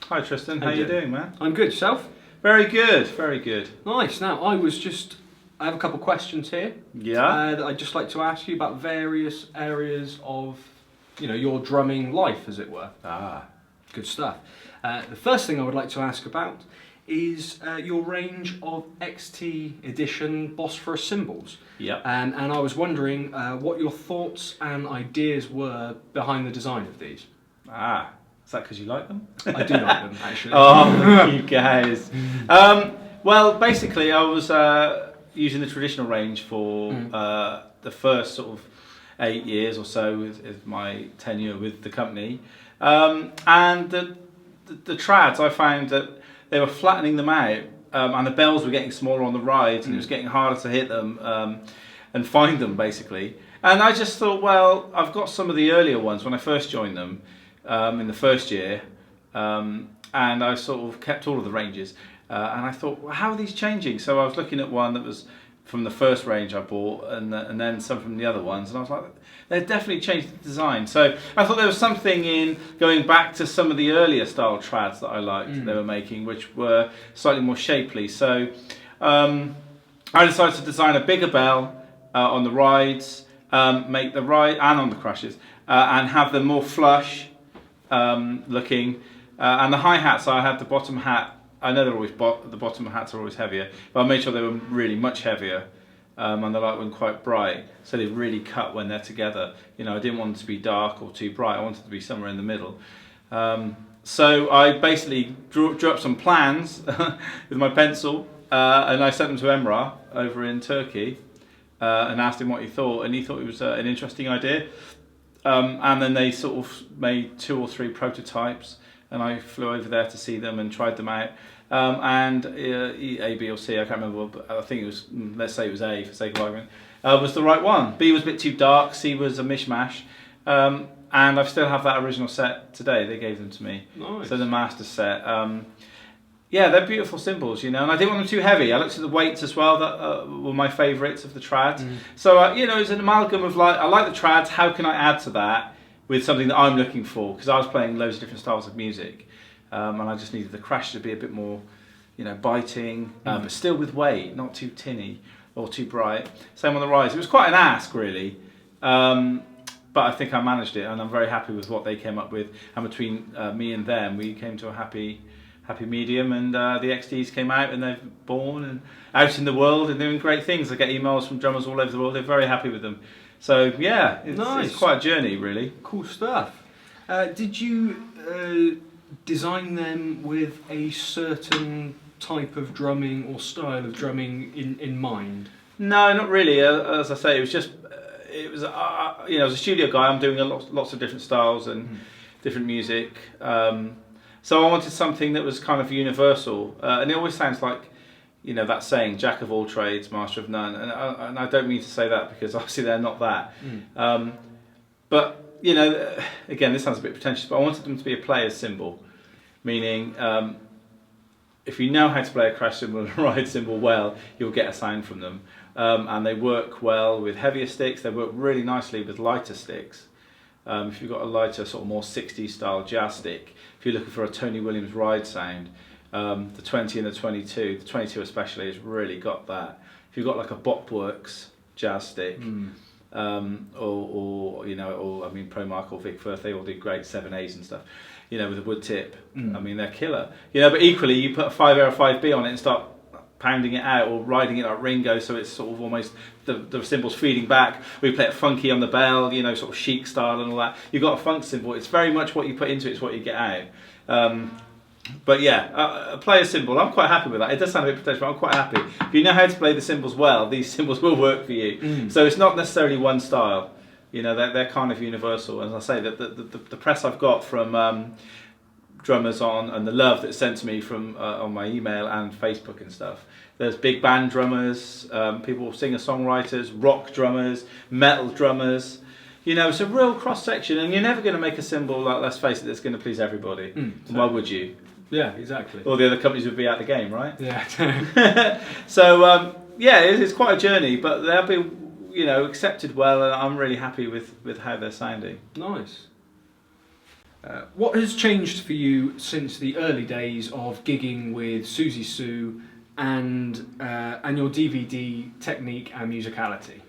Hi Tristan, how you doing, man? I'm good, yourself? Very good, very good. Nice. Now, I have a couple of questions here. Yeah. That I'd just like to ask you about various areas of, your drumming life, as it were. Ah. Good stuff. The first thing I would like to ask about is your range of XT edition Bosphorus cymbals. Yep. And I was wondering what your thoughts and ideas were behind the design of these. Ah. Is that because you like them? I do like them, actually. Oh, you guys. Well, basically, I was using the traditional range for the first sort of 8 years or so with my tenure with the company. And the trads, I found that they were flattening them out, and the bells were getting smaller on the rides, and it was getting harder to hit them and find them, basically. And I just thought, well, I've got some of the earlier ones when I first joined them in the first year, and I sort of kept all of the ranges. And I thought, well, how are these changing? So I was looking at one that was from the first range I bought, and then some from the other ones, and I was like, they've definitely changed the design. So I thought there was something in going back to some of the earlier style trads that I liked they were making, which were slightly more shapely. So I decided to design a bigger bell on the rides, make the ride and on the crashes, and have them more flush looking. And the hi-hats, I had the bottom hat. I know they're always the bottom hats are always heavier, but I made sure they were really much heavier, and the light wasn't quite bright, so they really cut when they're together. I didn't want them to be dark or too bright. I wanted it to be somewhere in the middle. So I basically drew up some plans with my pencil, and I sent them to Emrah over in Turkey, and asked him what he thought, and he thought it was an interesting idea. And then they sort of made 2 or 3 prototypes, and I flew over there to see them and tried them out. And A, B or C, I can't remember, but I think it was, let's say it was A for sake of argument, was the right one. B was a bit too dark, C was a mishmash. And I still have that original set today. They gave them to me. Nice. So the master set. Yeah, they're beautiful cymbals, and I didn't want them too heavy. I looked at the weights as well, that were my favourites of the trads. So, it's an amalgam of I like the trads, how can I add to that with something that I'm looking for? Because I was playing loads of different styles of music, and I just needed the crash to be a bit more, biting, but still with weight, not too tinny or too bright. Same on the rise. It was quite an ask, really, but I think I managed it, and I'm very happy with what they came up with. And between me and them, we came to a happy medium, and the XTs came out, and they've born and out in the world and doing great things. I get emails from drummers all over the world. They're very happy with them. So yeah, it's quite a journey, really. Cool stuff. Did you design them with a certain type of drumming or style of drumming in mind? No, not really. As I say, it was just as a studio guy, I'm doing lots of different styles and different music. So I wanted something that was kind of universal, and it always sounds like, that saying, jack of all trades, master of none, and I don't mean to say that because obviously they're not that. But, again, this sounds a bit pretentious, but I wanted them to be a player's cymbal, meaning if you know how to play a crash cymbal and a ride cymbal well, you'll get a sound from them. And they work well with heavier sticks, they work really nicely with lighter sticks. If you've got a lighter, sort of more 60s style jazz stick, if you're looking for a Tony Williams ride sound, the 20 and the 22 especially, has really got that. If you've got like a Bopworks jazz stick, or Promark or Vic Firth, they all do great 7As and stuff, with a wood tip. I mean, they're killer. But equally, you put a 5A or 5B on it and start pounding it out or riding it like Ringo, so it's sort of almost the cymbals feeding back. We play it funky on the bell, sort of chic style and all that. You've got a funk cymbal. It's very much what you put into it is what you get out. But yeah, play a cymbal. I'm quite happy with that. It does sound a bit pretentious, but I'm quite happy. If you know how to play the cymbals well, these cymbals will work for you. So it's not necessarily one style. They're kind of universal. As I say, the press I've got from drummers and the love that's sent to me from on my email and Facebook and stuff. There's big band drummers, people singer-songwriters, rock drummers, metal drummers. It's a real cross-section, and you're never going to make a cymbal, let's face it, that's going to please everybody. Why would you? Yeah, exactly. All the other companies would be out of the game, right? Yeah. So, it's quite a journey, but they'll be, accepted well, and I'm really happy with how they're sounding. Nice. What has changed for you since the early days of gigging with Suzie Suh and your DVD technique and musicality?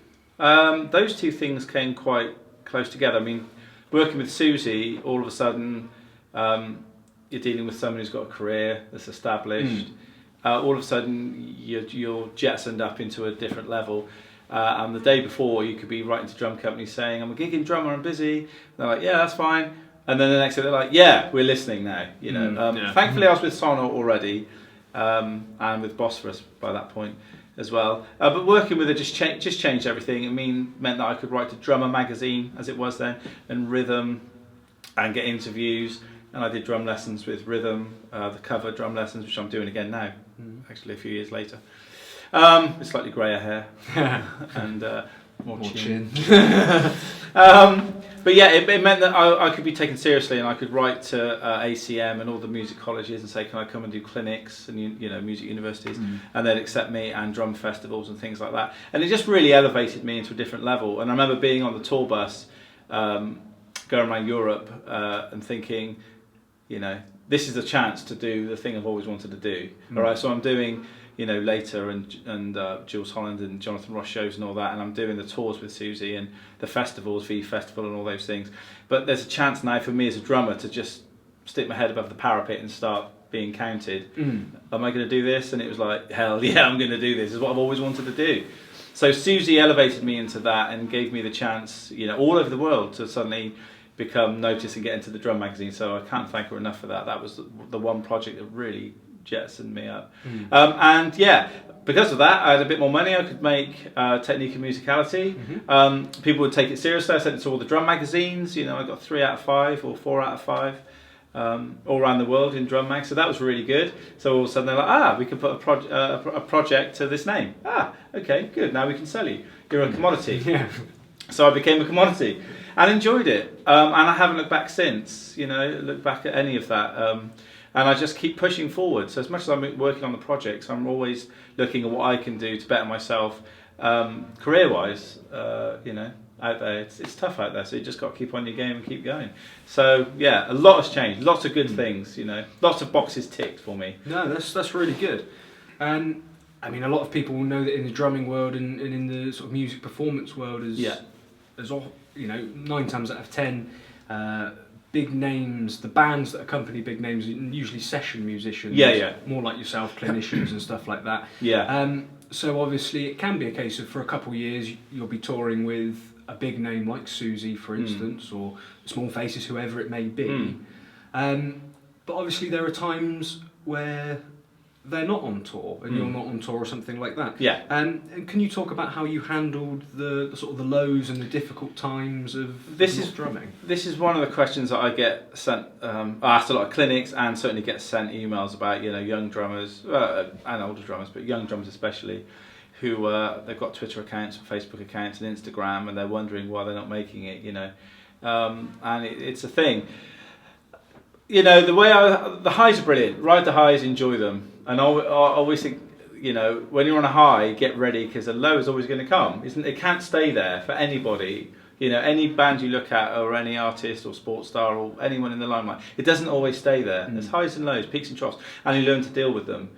Those two things came quite close together. I mean, working with Suzie, all of a sudden you're dealing with someone who's got a career that's established. All of a sudden you're jetsoned up into a different level. And the day before you could be writing to drum companies saying, I'm a gigging drummer, I'm busy. And they're like, yeah, that's fine. And then the next day they're like, yeah, we're listening now. You know, Thankfully I was with Sono already, and with Bosphorus by that point as well. But working with it just changed everything. It meant that I could write to Drummer magazine, as it was then, and Rhythm, and get interviews. And I did drum lessons with Rhythm, the cover drum lessons, which I'm doing again now, actually a few years later. With slightly greyer hair and more chin. But yeah, it meant that I could be taken seriously, and I could write to ACM and all the music colleges and say, can I come and do clinics and music universities, and they'd accept me, and drum festivals and things like that. And it just really elevated me into a different level. And I remember being on the tour bus, going around Europe and thinking, this is a chance to do the thing I've always wanted to do. All right, so I'm doing later and Jules Holland and Jonathan Ross shows and all that, and I'm doing the tours with Suzie and the festivals, V Festival and all those things. But there's a chance now for me as a drummer to just stick my head above the parapet and start being counted. Am I going to do this? And it was like, hell yeah, I'm going to do this. It's what I've always wanted to do. So Suzie elevated me into that and gave me the chance, all over the world to suddenly become noticed and get into the drum magazine. So I can't thank her enough for that. That was the one project that really jettisoned me up. And yeah, because of that, I had a bit more money. I could make technique and musicality. People would take it seriously. I sent it to all the drum magazines. I got 3 out of 5 or 4 out of 5 all around the world in drum mag. So that was really good. So all of a sudden they're like, we can put a project to this name. Okay, good. Now we can sell you. You're a commodity. So I became a commodity and enjoyed it. And I haven't looked back since. Looked back at any of that. And I just keep pushing forward. So as much as I'm working on the projects, I'm always looking at what I can do to better myself career-wise. Out there, it's tough out there. So you just got to keep on your game and keep going. So yeah, a lot has changed. Lots of good things. Lots of boxes ticked for me. No, that's really good. And I mean, a lot of people know that in the drumming world and in the sort of music performance world, as 9 times out of 10. Big names, the bands that accompany big names, usually session musicians, more like yourself, clinicians and stuff like that. So obviously it can be a case of for a couple of years you'll be touring with a big name like Suzie, for instance, or Small Faces, whoever it may be. But obviously there are times where they're not on tour and you're not on tour or something like that. And can you talk about how you handled the sort of the lows and the difficult times of drumming? This is one of the questions that I get sent. I asked a lot of clinics and certainly get sent emails about young drummers and older drummers, but young drummers especially, who they've got Twitter accounts, Facebook accounts, and Instagram, and they're wondering why they're not making it. And it's a thing. The way the highs are brilliant. Ride the highs, enjoy them. And I always think, when you're on a high, get ready because a low is always going to come. It can't stay there for anybody. Any band you look at, or any artist or sports star or anyone in the limelight, it doesn't always stay there. There's highs and lows, peaks and troughs, and you learn to deal with them.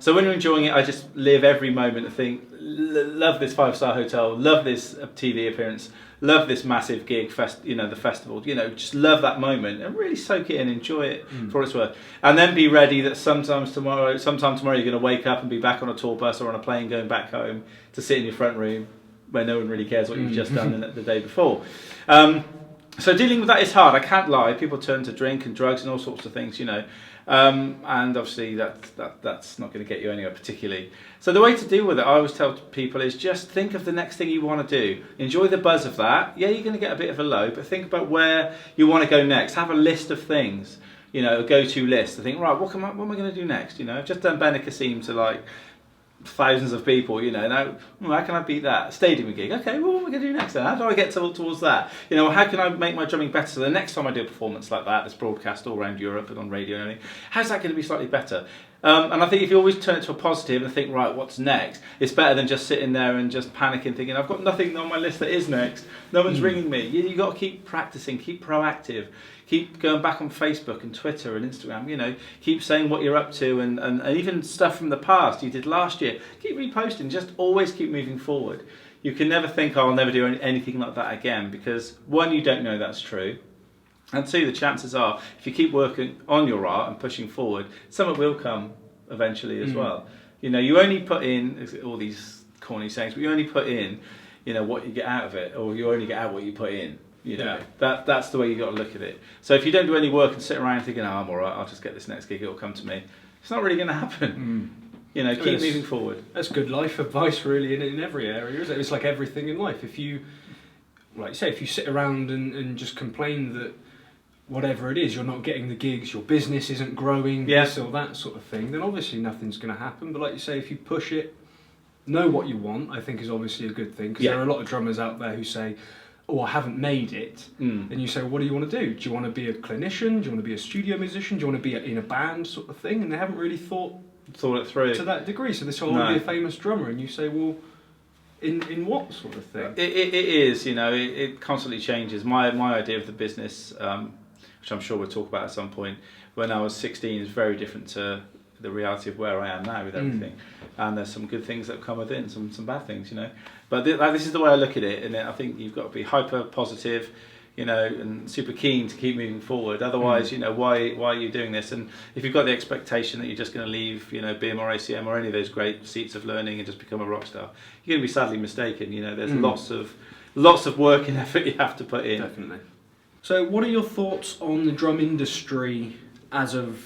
So when you're enjoying it, I just live every moment and think, love this 5-star hotel, love this TV appearance, love this massive gig, the festival, just love that moment and really soak it in, enjoy it for what it's worth. And then be ready that sometime tomorrow you're going to wake up and be back on a tour bus or on a plane going back home to sit in your front room where no one really cares what you've just done the day before. So dealing with that is hard, I can't lie. People turn to drink and drugs and all sorts of things, and obviously that's not going to get you anywhere particularly. So the way to deal with it, I always tell people, is just think of the next thing you want to do. Enjoy the buzz of that. Yeah, you're going to get a bit of a low, but think about where you want to go next. Have a list of things, a go-to list. I think, right, what am I going to do next? I've just done Ben Kassim to thousands of people, now how can I beat that? Stadium gig. Okay, well, what am I going to do next then? How do I get towards that? How can I make my drumming better so the next time I do a performance like that that's broadcast all around Europe and on radio and everything, how's that going to be slightly better? And I think if you always turn it to a positive and think, right, what's next? It's better than just sitting there and just panicking, thinking, I've got nothing on my list that is next. No one's ringing me. You got to keep practicing, keep proactive, keep going back on Facebook and Twitter and Instagram. You know, keep saying what you're up to, and even stuff from the past you did last year. Keep reposting. Just always keep moving forward. You can never think, oh, I'll never do anything like that again, because one, you don't know that's true. And two, the chances are, if you keep working on your art and pushing forward, something will come eventually as well. You know, you only put in all these corny sayings, but you only put in, you know, what you get out of it, or you only get out what you put in. You know, that's the way you got to look at it. So if you don't do any work and sit around thinking, oh, I'm all right, I'll just get this next gig, it'll come to me. It's not really going to happen. You know, keep moving forward. That's good life advice, really, in every area, isn't it? It's like everything in life. If you, like you say, if you sit around and just complain that whatever it is, you're not getting the gigs, your business isn't growing, this or that sort of thing, then obviously nothing's going to happen. But like you say, if you push it, know what you want, I think is obviously a good thing, because there are a lot of drummers out there who say, oh, I haven't made it. And you say, well, what do you want to do? Do you want to be a clinician? Do you want to be a studio musician? Do you want to be in a band sort of thing? And they haven't really thought it through to that degree. So they say, I want to be a famous drummer. And you say, well, in what sort of thing? It is, you know, it constantly changes. My idea of the business, which I'm sure we'll talk about at some point, when I was 16 is very different to the reality of where I am now with everything. And there's some good things that come within, some bad things, you know. But this is the way I look at it, and I think you've got to be hyper positive, you know, and super keen to keep moving forward. Otherwise, you know, why are you doing this? And if you've got the expectation that you're just going to leave, you know, BIM or ACM or any of those great seats of learning and just become a rock star, you're going to be sadly mistaken. You know, there's lots of work and effort you have to put in. Definitely. So, what are your thoughts on the drum industry as of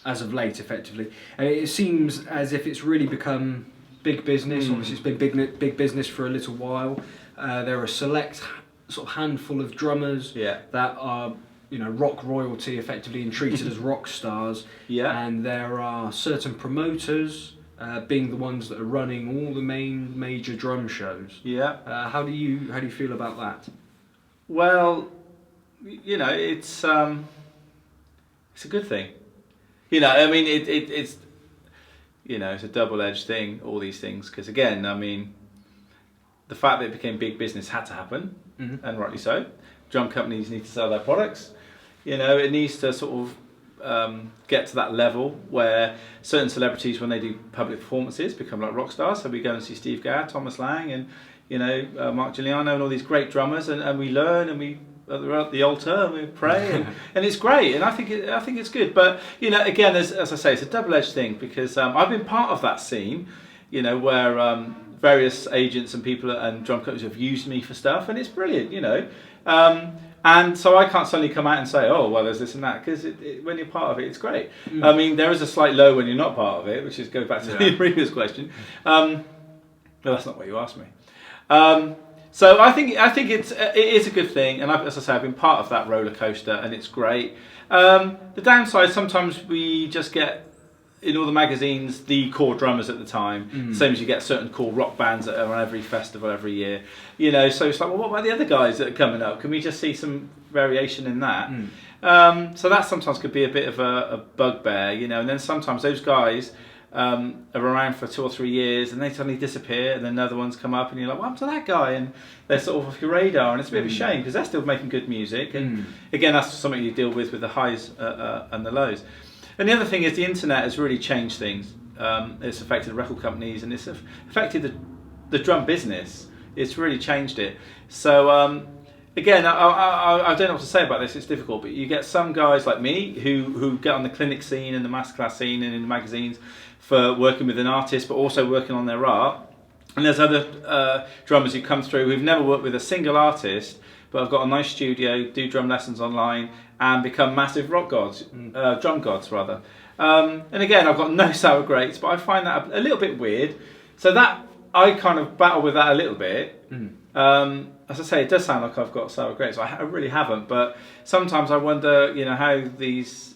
late, effectively? It seems as if it's really become big business. Obviously, it's been big business for a little while. There are a select sort of handful of drummers that are, you know, rock royalty, effectively, and treated as rock stars. And there are certain promoters, being the ones that are running all the major drum shows. How do you feel about that? Well, you know, it's a good thing. You know, I mean, it's you know, it's a double-edged thing, all these things, because again, I mean, the fact that it became big business had to happen, and rightly so. Drum companies need to sell their products. You know, it needs to sort of get to that level where certain celebrities, when they do public performances, become like rock stars. So we go and see Steve Gadd, Thomas Lang, and you know, Mark Giuliano, and all these great drummers, and we learn, and we at the altar and we pray, and it's great, and I think it's good. But you know, again, as I say, it's a double-edged thing, because I've been part of that scene, you know, where various agents and people and drum companies have used me for stuff, and it's brilliant, you know. And so I can't suddenly come out and say, oh, well, there's this and that, because when you're part of it, it's great. I mean, there is a slight low when you're not part of it, which goes back to the previous question. No, that's not what you asked me. So I think it is a good thing, and as I say, I've been part of that roller coaster, and it's great. The downside, sometimes we just get in all the magazines the core drummers at the time, same as you get certain core rock bands that are on every festival every year. You know, so it's like, well, what about the other guys that are coming up? Can we just see some variation in that? So that sometimes could be a bit of a bugbear, you know. And then sometimes those guys are around for 2 or 3 years, and they suddenly disappear, and then other ones come up, and you're like, what happened to that guy? And they're sort of off your radar, and it's a bit of a shame, because they're still making good music. And again, that's something you deal with the highs and the lows. And the other thing is the internet has really changed things. It's affected record companies, and it's affected the drum business. It's really changed it. So again, I don't know what to say about this. It's difficult, but you get some guys like me who get on the clinic scene and the masterclass scene and in the magazines for working with an artist, but also working on their art. And there's other drummers who come through who've never worked with a single artist, but have got a nice studio, do drum lessons online, and become massive rock gods, drum gods rather. And again, I've got no sour grapes, but I find that a little bit weird. So that I kind of battle with that a little bit. As I say, it does sound like I've got sour grapes. I really haven't, but sometimes I wonder, you know, how these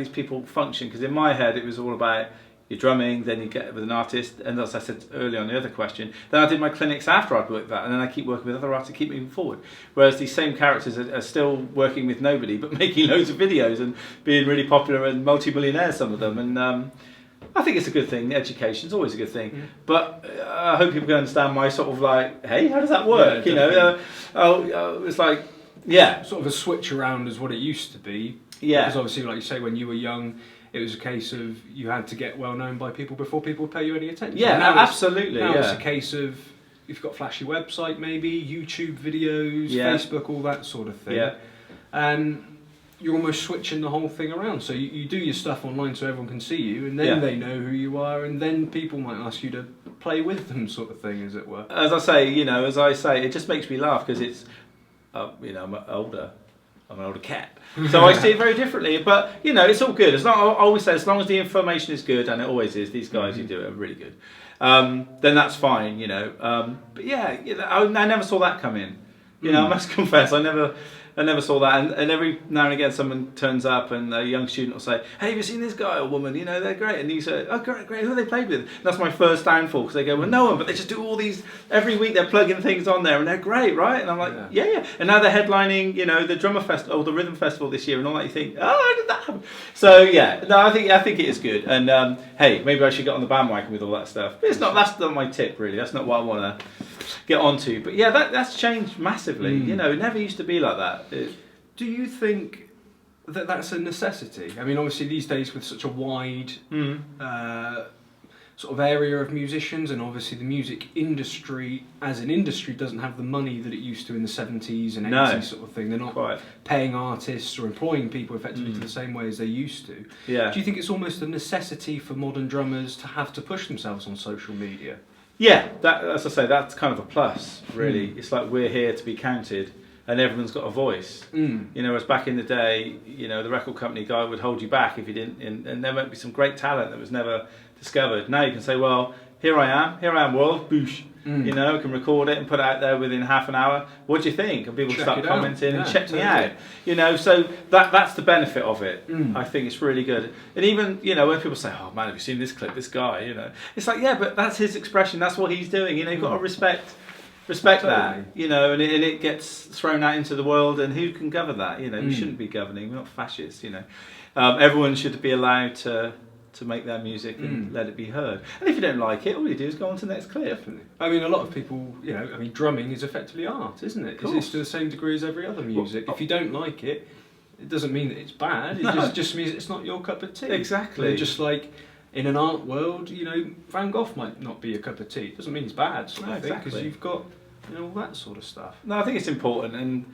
people function. Because in my head, it was all about, you're drumming, then you get with an artist, and as I said earlier on the other question, then I did my clinics after I'd worked that, and then I keep working with other artists to keep moving forward. Whereas these same characters are still working with nobody, but making loads of videos and being really popular and multi-millionaires, some of them, and I think it's a good thing. Education's always a good thing, but I hope people can understand my sort of like, hey, how does that work? Yeah, It's like, yeah. Sort of a switch around as what it used to be. Yeah. Because obviously, like you say, when you were young, it was a case of you had to get well known by people before people would pay you any attention. Yeah, now absolutely. Now it's a case of you've got a flashy website, maybe YouTube videos, Facebook, all that sort of thing. Yeah. And you're almost switching the whole thing around. So you do your stuff online so everyone can see you, and then they know who you are, and then people might ask you to play with them, sort of thing, as it were. As I say, it just makes me laugh because it's, I'm older. I'm an older cat, so I see it very differently. But it's all good. I always say, as long as the information is good, and it always is. These guys who do it are really good. Then that's fine. But yeah, I never saw that come in. I must confess, I never saw that. And every now and again, someone turns up, and a young student will say, "Hey, have you seen this guy or woman? They're great." And you say, "Oh, great. Who have they played with?" And that's my first downfall, because they go, "Well, no one," but they just do all these every week. They're plugging things on there, and they're great, right? And I'm like, yeah. And now they're headlining, the drummer festival, or the rhythm festival this year, and all that. You think, oh, how did that happen? So yeah, no, I think it is good. And hey, maybe I should get on the bandwagon with all that stuff. But that's not my tip, really. That's not what I want to get onto. But yeah, that's changed massively. It never used to be like that. Do you think that that's a necessity? I mean, obviously these days with such a wide sort of area of musicians, and obviously the music industry as an industry doesn't have the money that it used to in the 70s and 80s sort of thing. They're not paying artists or employing people effectively to the same way as they used to. Yeah. Do you think it's almost a necessity for modern drummers to have to push themselves on social media? Yeah, as I say, that's kind of a plus, really. It's like we're here to be counted, and everyone's got a voice. Whereas back in the day, the record company guy would hold you back if you didn't, and there might be some great talent that was never discovered. Now you can say, well, here I am, world, boosh. I can record it and put it out there within half an hour. What do you think? And people start commenting and check me out. So that's the benefit of it. I think it's really good. And even, when people say, "Oh man, have you seen this clip, this guy?" It's like, yeah, but that's his expression. That's what he's doing. You've got to respect that. And it gets thrown out into the world. And who can govern that? We shouldn't be governing. We're not fascists. Everyone should be allowed to make their music and let it be heard. And if you don't like it, all you do is go on to the next clip. Definitely. I mean, a lot of people, drumming is effectively art, isn't it? It's to the same degree as every other music. If you don't like it, it doesn't mean that it's bad. It just means it's not your cup of tea. Exactly. Just like in an art world, Van Gogh might not be a cup of tea. It doesn't mean he's bad, because you've got all that sort of stuff. No, I think it's important. And,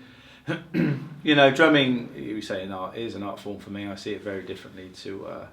drumming, you say an art, is an art form for me. I see it very differently to...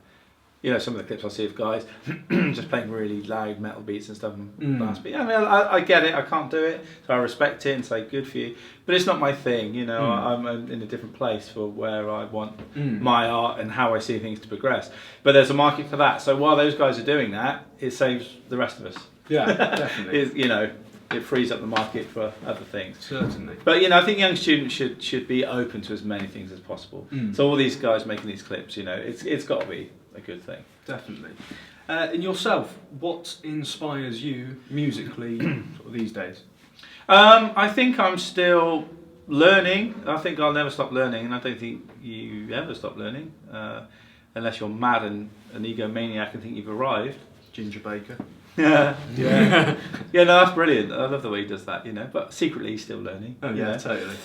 some of the clips I see of guys just playing really loud metal beats and stuff and bass beats. I mean, I get it. I can't do it, so I respect it and say good for you. But it's not my thing. I'm in a different place for where I want my art and how I see things to progress. But there's a market for that. So while those guys are doing that, it saves the rest of us. Yeah, definitely. It frees up the market for other things. Certainly. But I think young students should be open to as many things as possible. So all these guys making these clips, it's got to be a good thing. Definitely. And yourself, what inspires you musically sort of these days? I think I'm still learning. I think I'll never stop learning, and I don't think you ever stop learning, unless you're mad and an egomaniac and think you've arrived. Ginger Baker. Yeah. No, that's brilliant. I love the way he does that, but secretly he's still learning. Oh yeah, totally.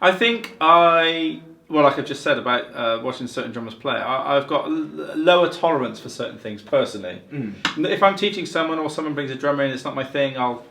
I think like I've just said about watching certain drummers play, I've got lower tolerance for certain things personally. If I'm teaching someone or someone brings a drummer in, it's not my thing, I'll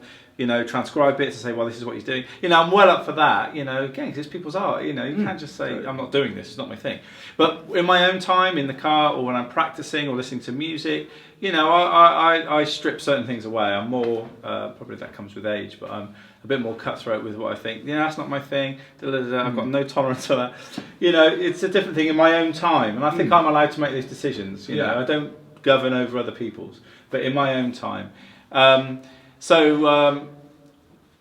transcribe bits and say, well, this is what he's doing. I'm well up for that, again, because it's people's art, you can't just say, I'm not doing this, it's not my thing. But in my own time, in the car, or when I'm practicing or listening to music, I strip certain things away. I'm more, probably that comes with age, but I'm a bit more cutthroat with what I think. That's not my thing. I've got no tolerance for that. It's a different thing in my own time, and I think I'm allowed to make these decisions. I don't govern over other people's, but in my own time. So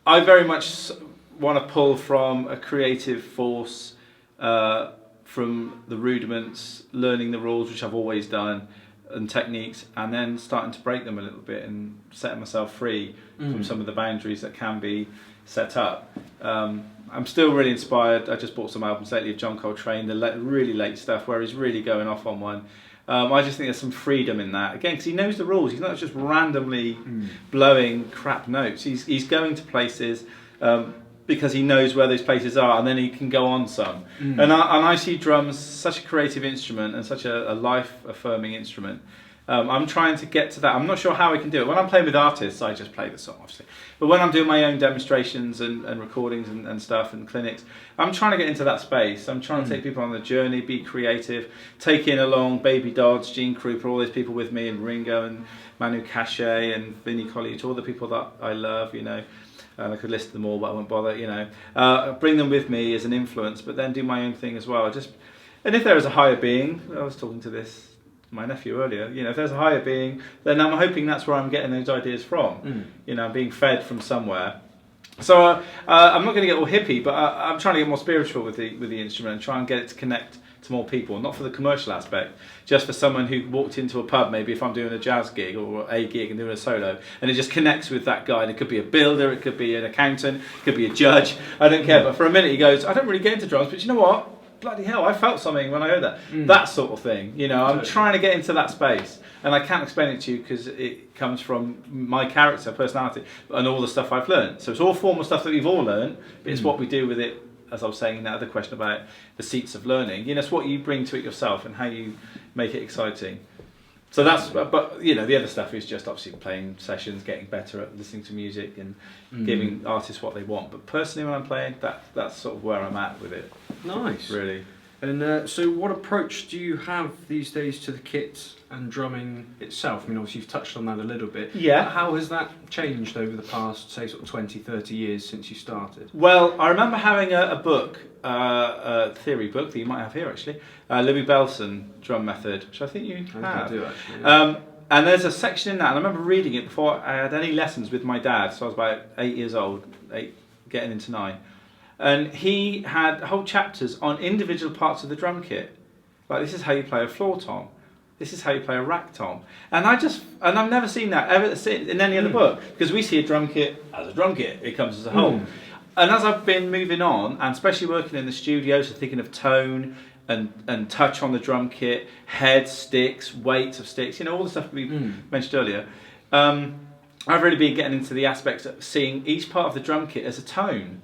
I very much want to pull from a creative force from the rudiments, learning the rules, which I've always done, and techniques, and then starting to break them a little bit and setting myself free from some of the boundaries that can be set up. I'm still really inspired. I just bought some albums lately of John Coltrane, the really late stuff where he's really going off on one. I just think there's some freedom in that, again, because he knows the rules. He's not just randomly blowing crap notes. He's going to places because he knows where those places are, and then he can go on some. And I see drums such a creative instrument and such a life-affirming instrument. I'm trying to get to that. I'm not sure how I can do it. When I'm playing with artists, I just play the song, obviously. But when I'm doing my own demonstrations and recordings and stuff and clinics, I'm trying to get into that space. I'm trying to take people on the journey, be creative, take in along Baby Dodds, Gene Krupa, all those people with me, and Ringo and Manu Katché and Vinnie Colaiuta, all the people that I love, you know. And I could list them all, but I won't bother, you know. Bring them with me as an influence, but then do my own thing as well. And if there is a higher being, I was talking to my nephew earlier, you know, if there's a higher being, then I'm hoping that's where I'm getting those ideas from. You know, I'm being fed from somewhere. So I'm not going to get all hippie, but I'm trying to get more spiritual with the instrument and try and get it to connect to more people, not for the commercial aspect, just for someone who walked into a pub, maybe if I'm doing a jazz gig or a gig and doing a solo, and it just connects with that guy. And it could be a builder, it could be an accountant, it could be a judge, I don't care. But for a minute he goes, I don't really get into drums, but you know what? Bloody hell, I felt something when I heard that. That sort of thing, you know, I'm trying to get into that space. And I can't explain it to you because it comes from my character, personality, and all the stuff I've learned. So it's all formal stuff that we've all learned, but it's what we do with it, as I was saying in that other question about the seats of learning. You know, it's what you bring to it yourself and how you make it exciting. So that's, but you know, the other stuff is just obviously playing sessions, getting better at listening to music and giving artists what they want. But personally, when I'm playing, that's sort of where I'm at with it. Nice. Really. And so what approach do you have these days to the kit and drumming itself? I mean, obviously you've touched on that a little bit. Yeah. But how has that changed over the past, say, sort of 20, 30 years since you started? Well, I remember having a book, a theory book that you might have here actually, Louis Belson Drum Method, which I think you have. I do actually. Yeah. And there's a section in that, and I remember reading it before I had any lessons with my dad, so I was about 8 years old, getting into 9. And he had whole chapters on individual parts of the drum kit. Like, this is how you play a floor tom. This is how you play a rack tom. And I've never seen that ever in any other book, because we see a drum kit as a drum kit. It comes as a whole. And as I've been moving on, and especially working in the studio, so thinking of tone and touch on the drum kit, head, sticks, weight of sticks, you know, all the stuff we mentioned earlier. I've really been getting into the aspects of seeing each part of the drum kit as a tone.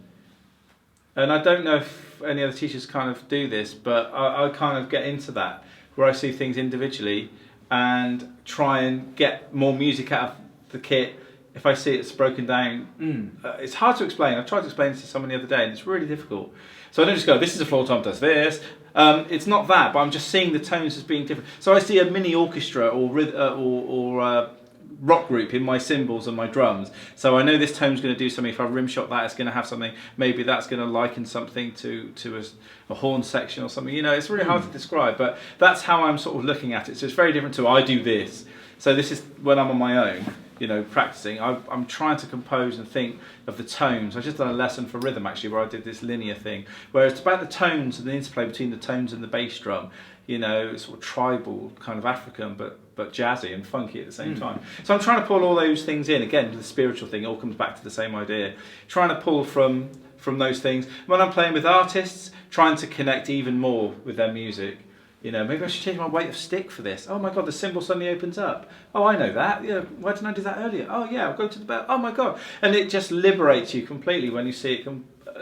And I don't know if any other teachers kind of do this, but I kind of get into that, where I see things individually and try and get more music out of the kit if I see it's broken down. It's hard to explain. I tried to explain this to someone the other day, and it's really difficult. So I don't just go, this is a floor tom, does this. It's not that, but I'm just seeing the tones as being different. So I see a mini orchestra or rock group in my cymbals and my drums, so I know this tone's going to do something. If I rim shot that, it's going to have something. Maybe that's going to liken something to a horn section or something. You know, it's really hard to describe, but that's how I'm sort of looking at it. So it's very different to I do this. So this is when I'm on my own, you know, practicing. I'm trying to compose and think of the tones. I've just done a lesson for rhythm actually, where I did this linear thing, where it's about the tones and the interplay between the tones and the bass drum. You know, it's sort of tribal, kind of African, but jazzy and funky at the same time. So I'm trying to pull all those things in. Again, the spiritual thing, it all comes back to the same idea. Trying to pull from those things. When I'm playing with artists, trying to connect even more with their music. You know, maybe I should change my weight of stick for this. Oh my God, the cymbal suddenly opens up. Oh, I know that. Yeah, why didn't I do that earlier? Oh yeah, I'll go to the bell. Oh my God. And it just liberates you completely when you see it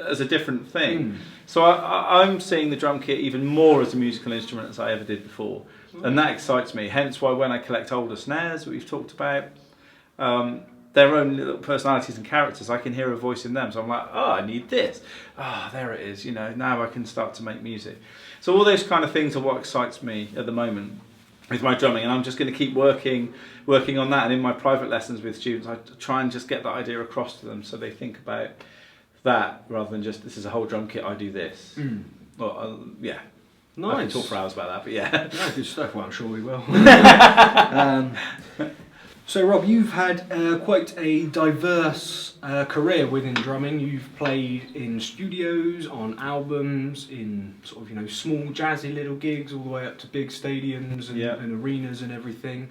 as a different thing. So I'm seeing the drum kit even more as a musical instrument as I ever did before. And that excites me. Hence why when I collect older snares that we've talked about, their own little personalities and characters, I can hear a voice in them. So I'm like, oh, I need this. Ah, oh, there it is. You know, now I can start to make music. So all those kind of things are what excites me at the moment with my drumming, and I'm just going to keep working on that. And in my private lessons with students, I try and just get that idea across to them, so they think about that rather than just, this is a whole drum kit, I do this. Well, yeah. Nice. I can talk for hours about that, but yeah. No, good stuff. Well, I'm sure we will. So Rob, you've had quite a diverse career within drumming. You've played in studios, on albums, in sort of small jazzy little gigs, all the way up to big stadiums and arenas and everything.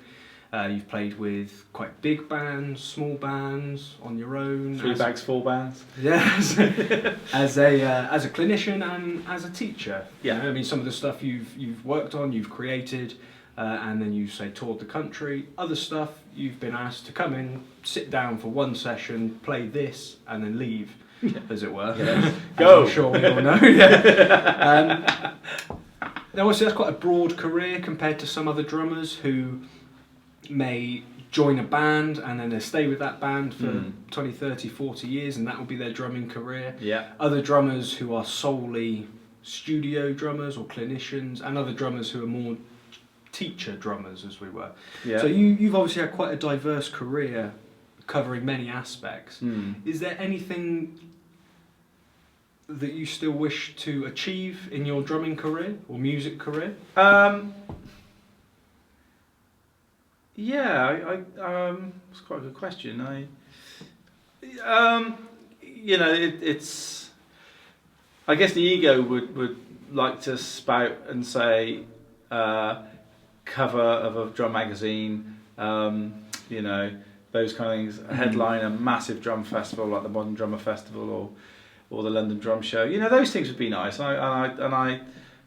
You've played with quite big bands, small bands, on your own. 3 bags, 4 bands. Yes, as a clinician and as a teacher. Yeah, I mean, some of the stuff you've worked on, you've created. And then you say toured the country. Other stuff you've been asked to come in, sit down for one session, play this, and then leave, as it were. Yes. Go. I'm sure we all know. Yeah. Now, obviously, that's quite a broad career compared to some other drummers who may join a band and then they stay with that band for 20, 30, 40 years, and that will be their drumming career. Yeah. Other drummers who are solely studio drummers or clinicians, and other drummers who are more teacher drummers, as we were. Yeah. So you've obviously had quite a diverse career covering many aspects. Is there anything that you still wish to achieve in your drumming career or music career? Yeah, it's quite a good question. It's. I guess the ego would like to spout and say. Cover of a drum magazine, those kind of things. Headline a massive drum festival like the Modern Drummer Festival or the London Drum Show. Those things would be nice. And I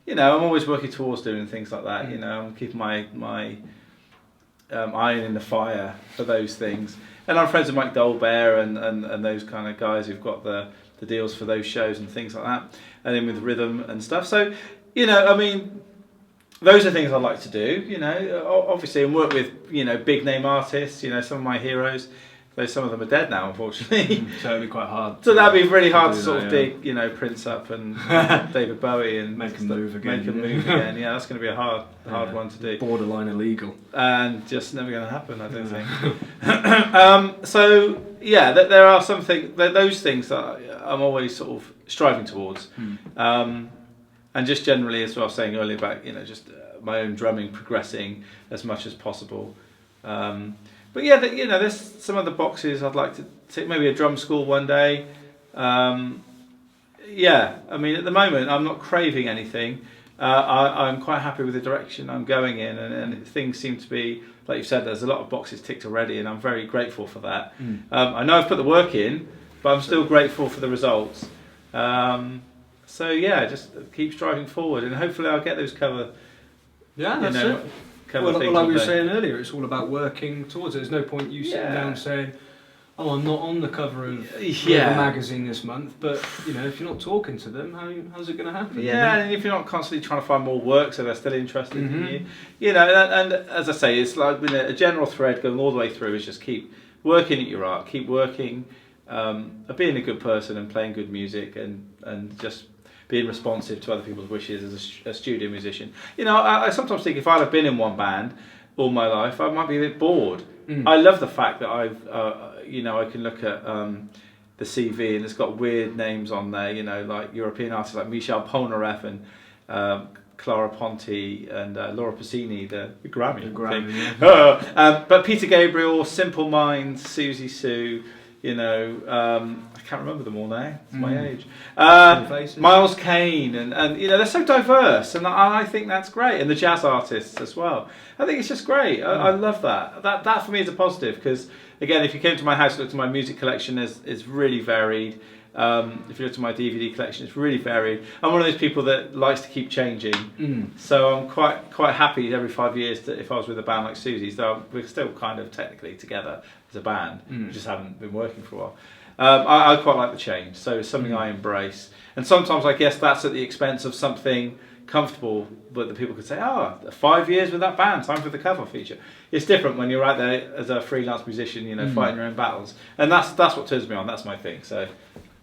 I'm always working towards doing things like that. I'm keeping my iron in the fire for those things. And I'm friends with Mike Dolbear and those kind of guys who've got the deals for those shows and things like that. And then with rhythm and stuff. So, those are things I'd like to do, obviously, and work with, big name artists, some of my heroes, though some of them are dead now, unfortunately. So it'd be quite hard. So that'd be really hard to sort of dig, Prince up and David Bowie and make them move again. Yeah, that's going to be a hard one to do. Borderline illegal. And just never going to happen, I don't think. So, yeah, there are some things, those things that I'm always sort of striving towards. And just generally, as I was saying earlier about, just my own drumming progressing as much as possible. But yeah, there's some other boxes I'd like to take, maybe a drum school one day. Yeah, I mean, at the moment, I'm not craving anything. I'm quite happy with the direction I'm going in, and things seem to be, like you've said, there's a lot of boxes ticked already, and I'm very grateful for that. I know I've put the work in, but I'm still grateful for the results. So yeah, just keep striving forward, and hopefully I'll get those cover. Yeah, that's it. Cover well, things like we were saying earlier, it's all about working towards it. There's no point you sitting down saying, "Oh, I'm not on the cover of the magazine this month." But if you're not talking to them, how's it going to happen? Yeah, and if you're not constantly trying to find more work, so they're still interested in you. And as I say, it's like a general thread going all the way through is just keep working at your art, keep working, being a good person and playing good music, and just being responsive to other people's wishes as a studio musician. I sometimes think if I'd have been in one band all my life, I might be a bit bored. I love the fact that I've, I can look at the CV and it's got weird names on there, like European artists like Michel Polnareff and Clara Ponty and Laura Pausini, the Grammy. Yeah. But Peter Gabriel, Simple Minds, Suzie Suh, I can't remember them all now. It's my age. Miles Kane, and they're so diverse, and I think that's great. And the jazz artists as well. I think it's just great. I love that. That for me is a positive because, again, if you came to my house and looked at my music collection, it's really varied. If you look at my DVD collection, it's really varied. I'm one of those people that likes to keep changing. So I'm quite happy every 5 years that if I was with a band like Siouxsie, though we're still kind of technically together as a band, we just haven't been working for a while. I quite like the change, so it's something I embrace. And sometimes I guess that's at the expense of something comfortable, but the people could say, 5 years with that band, time for the cover feature. It's different when you're out there as a freelance musician, fighting your own battles. And that's what turns me on, that's my thing. So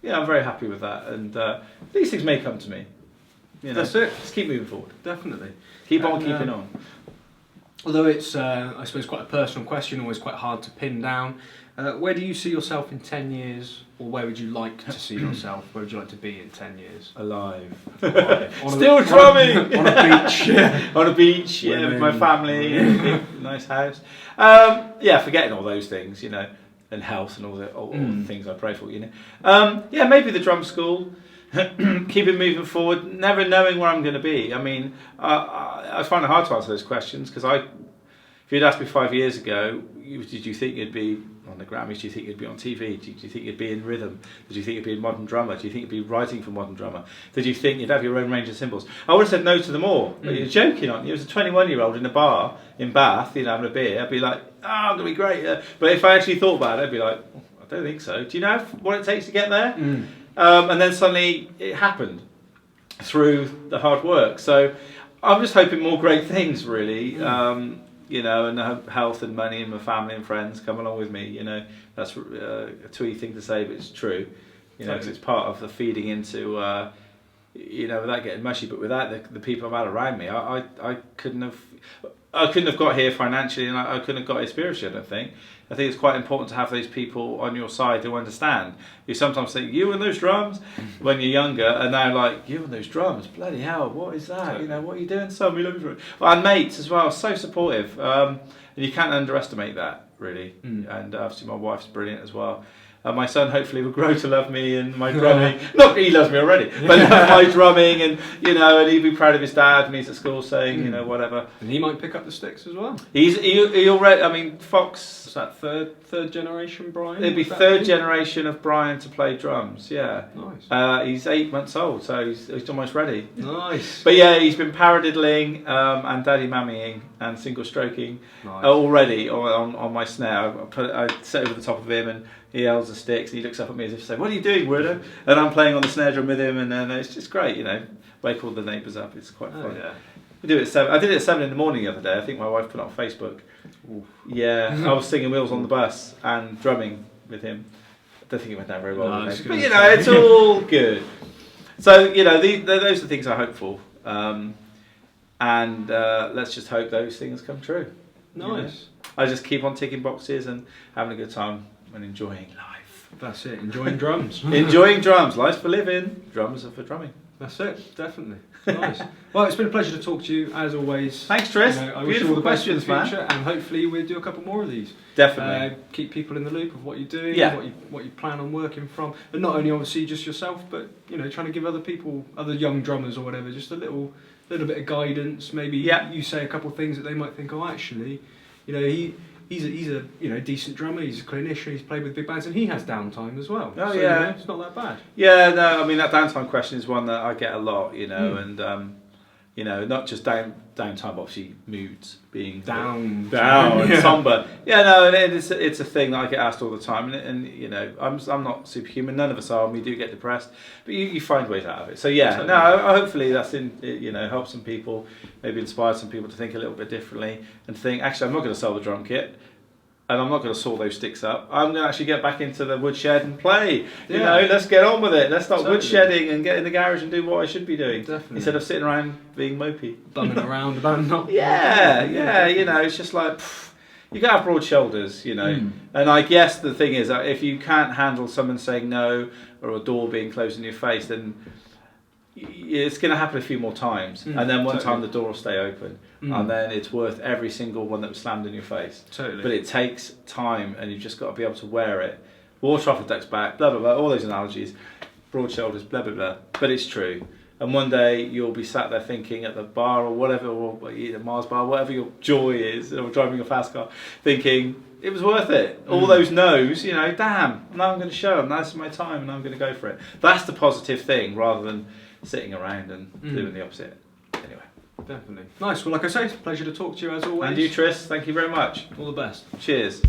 yeah, I'm very happy with that, and these things may come to me. That's it. Just keep moving forward. Definitely. Keep on keeping on. although it's, I suppose, quite a personal question, always quite hard to pin down, where do you see yourself in 10 years, or where would you like to see yourself? Where would you like to be in 10 years? Alive. Still drumming! On a beach. On a beach, yeah, with my family, in a big, nice house. Yeah, forgetting all those things, you know, and health and all the things I pray for, you know. Yeah, maybe the drum school. Keep it moving forward, never knowing where I'm going to be. I mean, I find it hard to answer those questions because if you'd asked me 5 years ago, did you think you'd be on the Grammys? Do you think you'd be on TV? Do you think you'd be in rhythm? Did you think you'd be a modern drummer? Do you think you'd be writing for modern drummer? Did you think you'd have your own range of cymbals? I would have said no to them all. But you're joking, aren't you? As a 21-year-old in a bar in Bath, you know, having a beer, I'd be like, oh, I'm going to be great. But if I actually thought about it, I'd be like, I don't think so. Do you know what it takes to get there? And then suddenly it happened through the hard work. So I'm just hoping more great things, really. You know, and health and money and my family and friends come along with me. You know, that's a twee thing to say, but it's true. You know, because it's part of the feeding into, you know, without getting mushy, but without the people I've had around me, I couldn't have got here financially, and I couldn't have got here spiritually. I think it's quite important to have those people on your side who understand. You sometimes think, you and those drums, when you're younger, and now like, you and those drums, bloody hell, what is that? You know, what are you doing, son? We looking for it. Well, and mates as well, so supportive. And you can't underestimate that, really. And obviously my wife's brilliant as well. My son hopefully will grow to love me and my drumming. Not he loves me already, but my drumming, and you know, and he'll be proud of his dad when he's at school saying, you know, whatever. And he might pick up the sticks as well. He already. I mean, Fox. Is that third generation Brian? It'd be third generation of Brian to play drums. Yeah. Nice. He's 8 months old, so he's almost ready. Nice. But yeah, he's been paradiddling and daddy mammying and single stroking already on my snare. I sit over the top of him and he yells the sticks and he looks up at me as if to say, what are you doing, weirdo? And I'm playing on the snare drum with him, and then it's just great, you know. Wake all the neighbours up, it's quite fun. Yeah. We do it at 7. I did it at 7 in the morning the other day. I think my wife put it on Facebook. Ooh. Yeah, I was singing Wheels on the Bus and drumming with him. I don't think it went down very well. But you know, it's all good. So, you know, those are the things I hope for. And let's just hope those things come true. Nice. You know? I just keep on ticking boxes and having a good time and enjoying life. That's it, enjoying drums. Enjoying drums. Life's for living, drums are for drumming. That's it, definitely. Nice. Well, it's been a pleasure to talk to you, as always. Thanks, Tris. You know, I wish you all the best for the future, and hopefully we'll do a couple more of these. Definitely. Keep people in the loop of what you're doing, yeah. what you plan on working from, and not only obviously just yourself, but you know, trying to give other people, other young drummers or whatever, just a little bit of guidance. Maybe you say a couple of things that they might think, oh, actually, you know, he's a you know, decent drummer. He's a clinician. He's played with big bands, and he has downtime as well. Oh, so, yeah, you know, it's not that bad. Yeah, no, I mean that downtime question is one that I get a lot. You know, and you know, not just downtime, obviously moods being down and somber. Yeah, no, and it's a thing that I get asked all the time, and you know, I'm not superhuman. None of us are. We do get depressed, but you find ways out of it. So yeah, totally. No, hopefully that's help some people, maybe inspire some people to think a little bit differently and think, actually, I'm not going to sell the drum kit. And I'm not going to saw those sticks up. I'm going to actually get back into the woodshed and play. You know, let's get on with it. Let's start woodshedding and get in the garage and do what I should be doing. Definitely. Instead of sitting around being mopey. Bumming around about not. Yeah, you know, it's just like, you got to have broad shoulders, you know. And I guess the thing is, that if you can't handle someone saying no or a door being closed in your face, then it's going to happen a few more times, and then one time the door will stay open, and then it's worth every single one that was slammed in your face. Totally. But it takes time, and you've just got to be able to wear it. Water off the duck's back, blah blah blah, all those analogies, broad shoulders, blah blah blah. But it's true. And one day you'll be sat there thinking at the bar or whatever, or the Mars bar, whatever your joy is, or driving a fast car, thinking it was worth it. All those no's, you know, damn, now I'm going to show them. That's my time, and I'm going to go for it. That's the positive thing, rather than sitting around and doing the opposite. Anyway. Definitely. Nice. Well, like I say, it's a pleasure to talk to you as always. And you, Tris, thank you very much. All the best. Cheers.